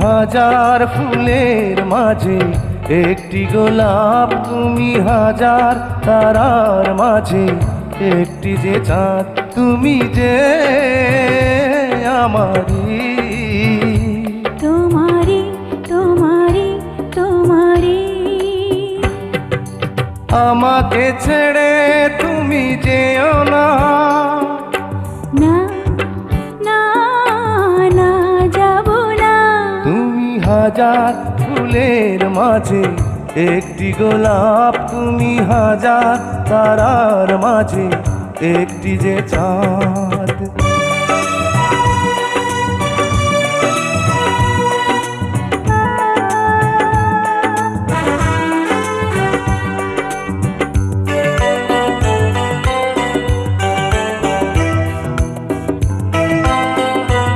হাজার ফুলের মাঝে একটি গোলাপ, তুমি হাজার তারার মাঝে একটি যে চাঁদ, তুমি যে আমারি। তোমারি তোমারি তোমারি, আমাকে ছেড়ে তুমি যেও না, না না না যাব না। তুমি হাজার ফুলের মাঝে একটি গোলাপ, তুমি হাজার তারার মাঝে একটি যে চাঁদ।